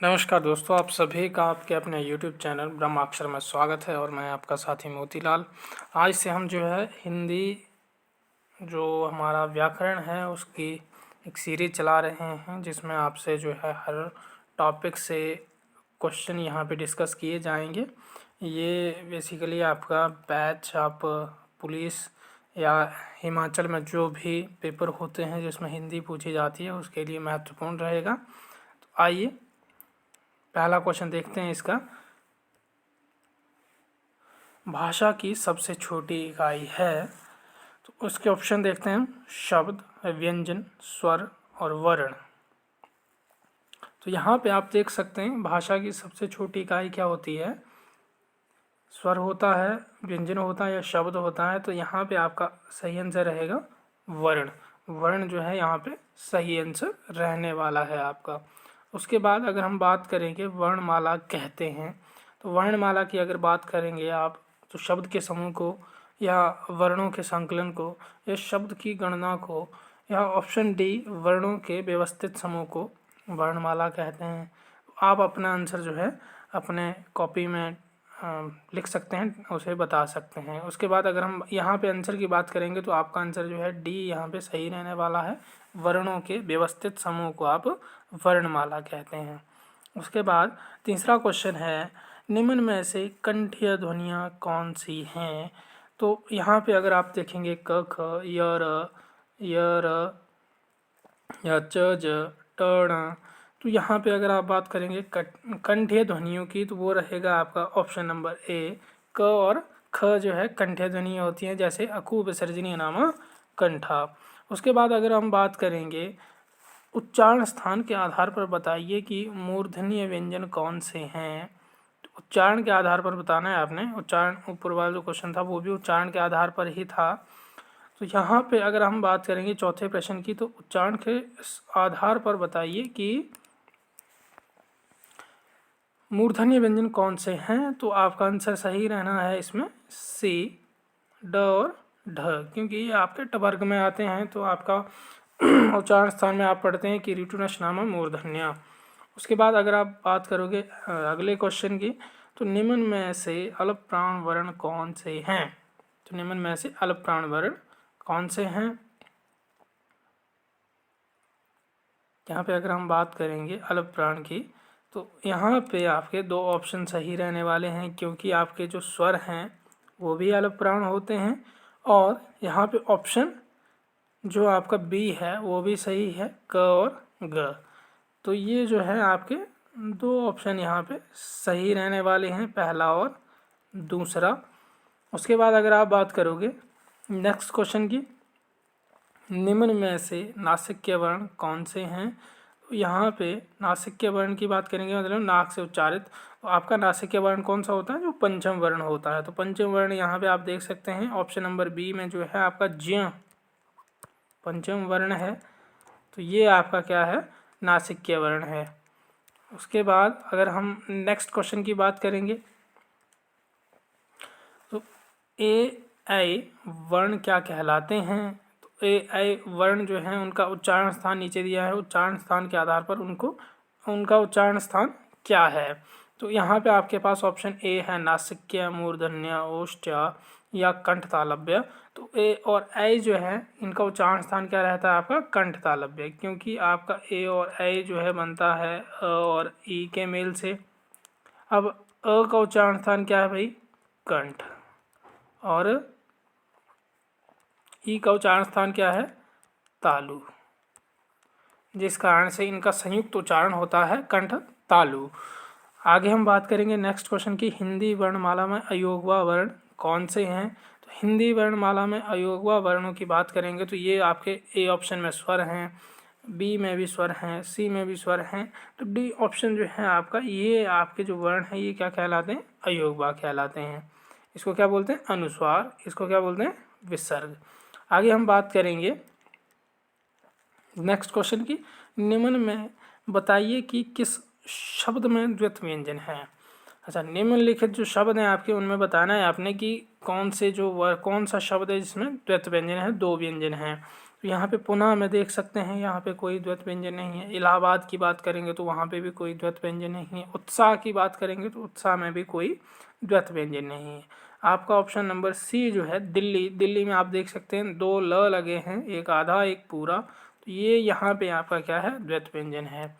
नमस्कार दोस्तों, आप सभी का आपके अपने YouTube चैनल ब्रह्माक्षर में स्वागत है और मैं आपका साथी मोतीलाल। आज से हम जो है हिंदी जो हमारा व्याकरण है उसकी एक सीरीज चला रहे हैं, जिसमें आपसे जो है हर टॉपिक से क्वेश्चन यहाँ पे डिस्कस किए जाएंगे। ये बेसिकली आपका बैच आप पुलिस या हिमाचल में जो भी पेपर होते हैं जिसमें हिंदी पूछी जाती है उसके लिए महत्वपूर्ण रहेगा। तो आइए पहला क्वेश्चन देखते हैं इसका। भाषा की सबसे छोटी इकाई है, तो उसके ऑप्शन देखते हैं। शब्द, व्यंजन, स्वर और वर्ण। तो यहाँ पे आप देख सकते हैं भाषा की सबसे छोटी इकाई क्या होती है। स्वर होता है, व्यंजन होता है या शब्द होता है। तो यहाँ पे आपका सही आंसर रहेगा वर्ण। वर्ण जो है यहाँ पे सही आंसर रहने वाला है आपका। उसके बाद अगर हम बात करेंगे वर्णमाला कहते हैं, तो वर्णमाला की अगर बात करेंगे आप तो शब्द के समूह को या वर्णों के संकलन को या शब्द की गणना को या ऑप्शन डी वर्णों के व्यवस्थित समूह को वर्णमाला कहते हैं। आप अपना आंसर जो है अपने कॉपी में लिख सकते हैं, उसे बता सकते हैं। उसके बाद अगर हम यहाँ पे आंसर की बात करेंगे तो आपका आंसर जो है डी यहाँ पे सही रहने वाला है। वर्णों के व्यवस्थित समूह को आप वर्णमाला कहते हैं। उसके बाद तीसरा क्वेश्चन है, निम्न में से कंठीय ध्वनियाँ कौन सी हैं। तो यहाँ पे अगर आप देखेंगे क ख य र या च ज ट ण, तो यहाँ पे अगर आप बात करेंगे कंठीय ध्वनियों की तो वो रहेगा आपका ऑप्शन नंबर ए। क और ख जो है कंठीय ध्वनि होती हैं, जैसे अकु विसर्जनीय नाम कंठा। उसके बाद अगर हम बात करेंगे उच्चारण स्थान के आधार पर बताइए कि मूर्धन्य व्यंजन कौन से हैं। तो उच्चारण के आधार पर बताना है आपने। उच्चारण ऊपर वाला जो क्वेश्चन था वो भी उच्चारण के आधार पर ही था। तो यहाँ पे अगर हम बात करेंगे चौथे प्रश्न की, तो उच्चारण के आधार पर बताइए कि मूर्धन्य व्यंजन कौन से हैं। तो आपका आंसर सही रहना है इसमें सी, ड और ढ, क्योंकि ये आपके ट वर्ग में आते हैं। तो आपका उच्चारण स्थान में आप पढ़ते हैं कि ऋतुनश नाम मूर्धन्य। उसके बाद अगर आप बात करोगे अगले क्वेश्चन की, तो निम्न में से अल्प प्राण वर्ण कौन से हैं। तो निम्न में से अल्प प्राण वर्ण कौन से हैं। यहाँ पे अगर हम बात करेंगे अल्प प्राण की, तो यहाँ पे आपके दो ऑप्शन सही रहने वाले हैं, क्योंकि आपके जो स्वर हैं वो भी अल्प प्राण होते हैं। और यहाँ पे ऑप्शन जो आपका बी है वो भी सही है, क और ग। तो ये जो है आपके दो ऑप्शन यहाँ पे सही रहने वाले हैं, पहला और दूसरा। उसके बाद अगर आप बात करोगे नेक्स्ट क्वेश्चन की, निम्न में से नासिक्य वर्ण कौन से हैं। तो यहाँ पे नासिक्य वर्ण की बात करेंगे, मतलब नाक से उच्चारित। तो आपका नासिक्य वर्ण कौन सा होता है, जो पंचम वर्ण होता है। तो पंचम वर्ण यहाँ पे आप देख सकते हैं ऑप्शन नंबर बी में जो है आपका ज्य पंचम वर्ण है। तो ये आपका क्या है, नासिक्य वर्ण है। उसके बाद अगर हम नेक्स्ट क्वेश्चन की बात करेंगे, तो ए ऐ वर्ण क्या कहलाते हैं। तो ए ऐ वर्ण जो हैं उनका उच्चारण स्थान नीचे दिया है, उच्चारण स्थान के आधार पर उनका उच्चारण स्थान क्या है। तो यहाँ पे आपके पास ऑप्शन ए है नासिक्य, मूर्धन्य, ओष्ठ्य या कंठ तालव्य। तो ए और ऐ जो है इनका उच्चारण स्थान क्या रहता है आपका, कंठ तालव्य, क्योंकि आपका ए और ऐ जो है बनता है अ और ई के मेल से। अब अ का उच्चारण स्थान क्या है भाई, कंठ, और ई का उच्चारण स्थान क्या है, तालु, जिस कारण से इनका संयुक्त उच्चारण होता है कंठ तालु। आगे हम बात करेंगे नेक्स्ट क्वेश्चन की, हिंदी वर्णमाला में अयोगवा वर्ण कौन से हैं। तो हिंदी वर्णमाला में अयोगवा वर्णों की बात करेंगे तो ये आपके ए ऑप्शन में स्वर हैं, बी में भी स्वर हैं, सी में भी स्वर हैं। तो डी ऑप्शन जो है आपका, ये आपके जो वर्ण हैं ये क्या कहलाते हैं, अयोगवा कहलाते हैं। इसको क्या बोलते हैं, अनुस्वार। इसको क्या बोलते हैं, विसर्ग। आगे हम बात करेंगे नेक्स्ट क्वेश्चन की, निम्न में बताइए कि किस शब्द में द्वैत व्यंजन है। अच्छा, निम्नलिखित जो शब्द हैं आपके उनमें बताना है आपने कि कौन सा शब्द है जिसमें द्वैत व्यंजन है, दो व्यंजन हैं। तो यहाँ पे पुनः में देख सकते हैं यहाँ पे कोई द्वैत व्यंजन नहीं है। इलाहाबाद की बात करेंगे तो वहाँ पे भी कोई द्वैत व्यंजन नहीं है। उत्साह की बात करेंगे तो उत्साह में भी कोई द्वैत व्यंजन नहीं है। आपका ऑप्शन नंबर सी जो है दिल्ली, दिल्ली में आप देख सकते हैं 2 ल लगे हैं, एक आधा एक पूरा, तो ये यहाँ पे आपका क्या है, द्वैत व्यंजन है।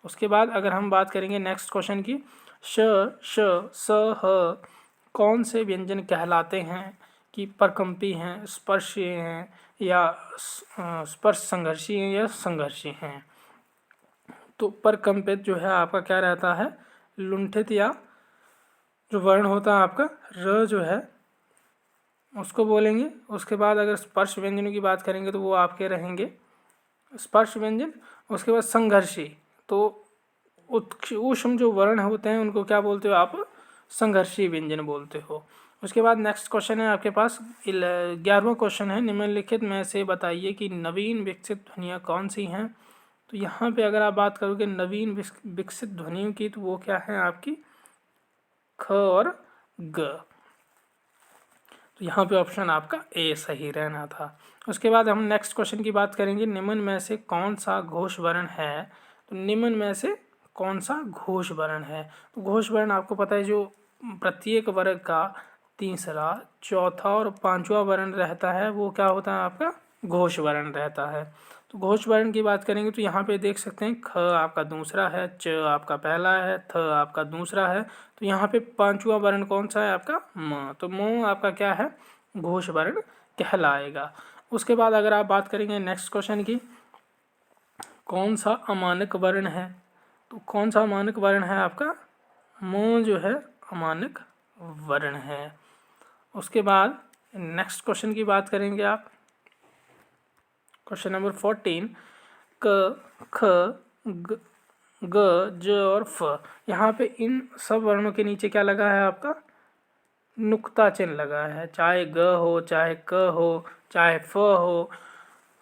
उसके बाद अगर हम बात करेंगे नेक्स्ट क्वेश्चन की, श श स ह कौन से व्यंजन कहलाते हैं कि परकंपी हैं, स्पर्शीय हैं या स्पर्श संघर्षी हैं या संघर्षी हैं। तो परकंपित जो है आपका क्या रहता है, लुंठित या जो वर्ण होता है आपका र जो है उसको बोलेंगे। उसके बाद अगर स्पर्श व्यंजनों की बात करेंगे तो वो आपके रहेंगे स्पर्श व्यंजन। उसके बाद संघर्षी, तो ऊष्म जो वर्ण होते हैं उनको क्या बोलते हो आप, संघर्षी व्यंजन बोलते हो। उसके बाद नेक्स्ट क्वेश्चन है आपके पास 11वां क्वेश्चन है, निम्नलिखित में से बताइए कि नवीन विकसित ध्वनियाँ कौन सी हैं। तो यहाँ पे अगर आप बात करोगे नवीन विकसित ध्वनियों की तो वो क्या है आपकी ख और ग। तो यहाँ पे ऑप्शन आपका ए सही रहना था। उसके बाद हम नेक्स्ट क्वेश्चन की बात करेंगे, निम्न में से कौन सा घोष वर्ण है। तो निम्न में से कौन सा घोष वर्ण है। तो घोष वर्ण आपको पता है जो प्रत्येक वर्ग का तीसरा, चौथा और पांचवा वर्ण रहता है वो क्या होता है आपका घोष वर्ण रहता है। तो घोष वर्ण की बात करेंगे तो यहाँ पे देख सकते हैं ख आपका दूसरा है, च आपका पहला है, थ आपका दूसरा है। तो यहाँ पे पांचवा वर्ण कौन सा है आपका म। तो म आपका क्या है घोष वर्ण कहलाएगा। उसके बाद अगर आप बात करेंगे नेक्स्ट क्वेश्चन की, कौन सा अमानक वर्ण है। तो कौन सा अमानक वर्ण है आपका म जो है अमानक वर्ण है। उसके बाद नेक्स्ट क्वेश्चन की बात करेंगे आप, क्वेश्चन नंबर 14, क ख ग ज और फ। यहाँ पे इन सब वर्णों के नीचे क्या लगा है आपका नुक्ता चिन्ह लगा है, चाहे ग हो चाहे क हो चाहे फ हो,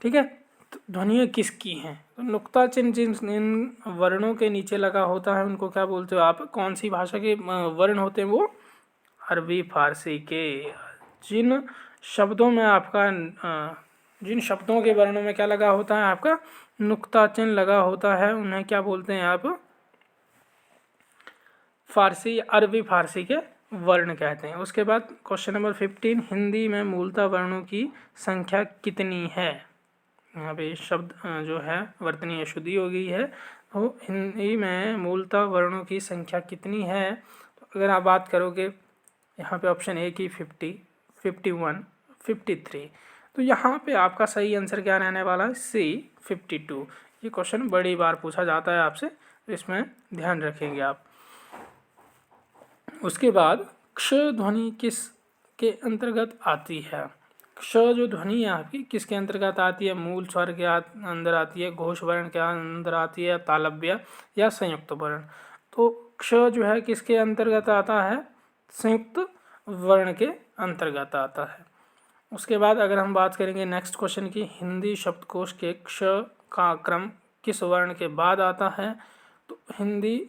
ठीक है। तो ध्वनियाँ किसकी हैं, तो नुक्ता चिन्ह जिन इन वर्णों के नीचे लगा होता है उनको क्या बोलते हो आप, कौन सी भाषा के वर्ण होते हैं वो अरबी फारसी के। जिन शब्दों में आपका जिन शब्दों के वर्णों में क्या लगा होता है आपका नुक्ता चिन्ह लगा होता है उन्हें क्या बोलते हैं आप फारसी अरबी फारसी के वर्ण कहते हैं। उसके बाद क्वेश्चन नंबर 15, हिंदी में मूलतः वर्णों की संख्या कितनी है। यहाँ पे शब्द जो है वर्तनी अशुद्धि हो गई है। तो हिंदी में मूलतः वर्णों की संख्या कितनी है। तो अगर आप बात करोगे यहाँ पे ऑप्शन ए की 50, 51, 53। तो यहाँ पे आपका सही आंसर क्या रहने वाला है सी 52। ये क्वेश्चन बड़ी बार पूछा जाता है आपसे, तो इसमें ध्यान रखेंगे आप। उसके बाद क्ष ध्वनि किस के अंतर्गत आती है। क्ष जो ध्वनि है आपकी किसके अंतर्गत आती है, मूल स्वर के अंदर आती है, घोष वर्ण के अंदर आती है, तालव्य या संयुक्त वर्ण। तो क्ष जो है किसके अंतर्गत आता है, संयुक्त वर्ण के अंतर्गत आता है। उसके बाद अगर हम बात करेंगे नेक्स्ट क्वेश्चन की, हिंदी शब्दकोश के क्ष का क्रम किस वर्ण के बाद आता है। तो हिंदी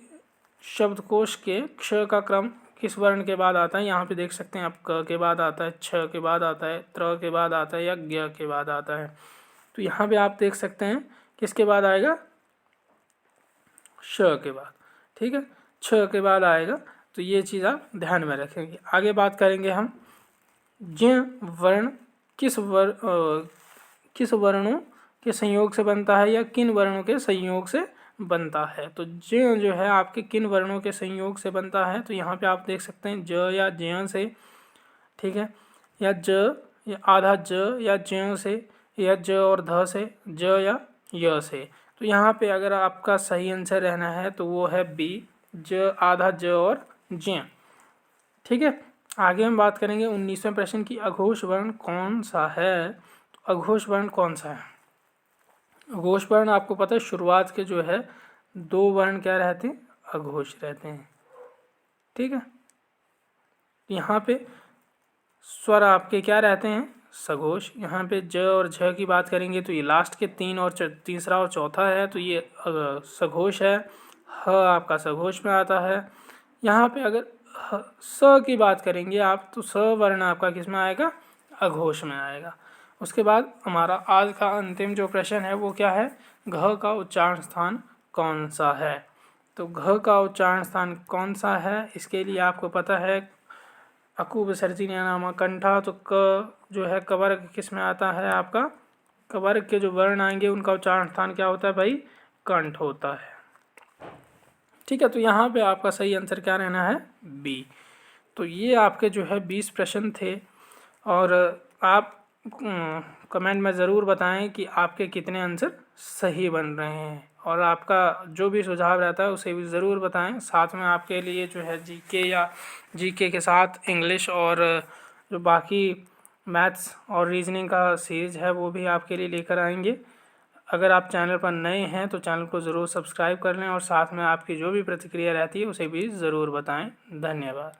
शब्दकोश के क्ष का क्रम किस वर्ण के बाद आता है, यहाँ पे देख सकते हैं आप क के बाद आता है, छ के बाद आता है, त्र के बाद आता है या ज्ञ के बाद आता है। तो यहाँ पे आप देख सकते हैं किसके बाद आएगा श के बाद, ठीक है, छ के बाद आएगा। तो ये चीज़ आप ध्यान में रखेंगे। आगे बात करेंगे हम ज्ञ वर्ण किस वर्णों के संयोग से बनता है या किन वर्णों के संयोग से बनता है। तो ज जो है आपके किन वर्णों के संयोग से बनता है। तो यहाँ पे आप देख सकते हैं ज या ज्य से, ठीक है, या ज या आधा ज या ज्य से, या ज और ध से, ज या य से। तो यहाँ पे अगर आपका सही आंसर रहना है तो वो है बी, ज आधा ज और ज्य, ठीक है। आगे हम बात करेंगे 19वें प्रश्न की, अघोष वर्ण कौन सा है। तो अघोष वर्ण कौन सा है, अघोष वर्ण आपको पता है शुरुआत के जो है 2 वर्ण क्या रहते हैं अघोष रहते हैं, ठीक है। यहाँ पे स्वर आपके क्या रहते हैं सघोष। यहाँ पे ज और झ की बात करेंगे तो ये लास्ट के 3 और तीसरा और चौथा है तो ये सघोष है। ह आपका सघोष में आता है। यहाँ पे अगर स की बात करेंगे आप तो स वर्ण आपका किस में आएगा अघोष में आएगा। उसके बाद हमारा आज का अंतिम जो प्रश्न है वो क्या है, घ का उच्चारण स्थान कौन सा है। तो घ का उच्चारण स्थान कौन सा है, इसके लिए आपको पता है अकु विसर्जनीय नाम कंठा। तो क जो है कवर्ग किस में आता है, आपका कवर्ग के जो वर्ण आएंगे उनका उच्चारण स्थान क्या होता है भाई, कंठ होता है। ठीक है, तो यहाँ पे आपका सही आंसर क्या रहना है, बी। तो ये आपके जो है 20 प्रश्न थे और आप कमेंट में ज़रूर बताएं कि आपके कितने आंसर सही बन रहे हैं और आपका जो भी सुझाव रहता है उसे भी ज़रूर बताएं। साथ में आपके लिए जो है जीके या जीके के साथ इंग्लिश और जो बाकी मैथ्स और रीजनिंग का सीरीज है वो भी आपके लिए लेकर आएंगे। अगर आप चैनल पर नए हैं तो चैनल को ज़रूर सब्सक्राइब कर लें और साथ में आपकी जो भी प्रतिक्रिया रहती है उसे भी ज़रूर बताएं। धन्यवाद।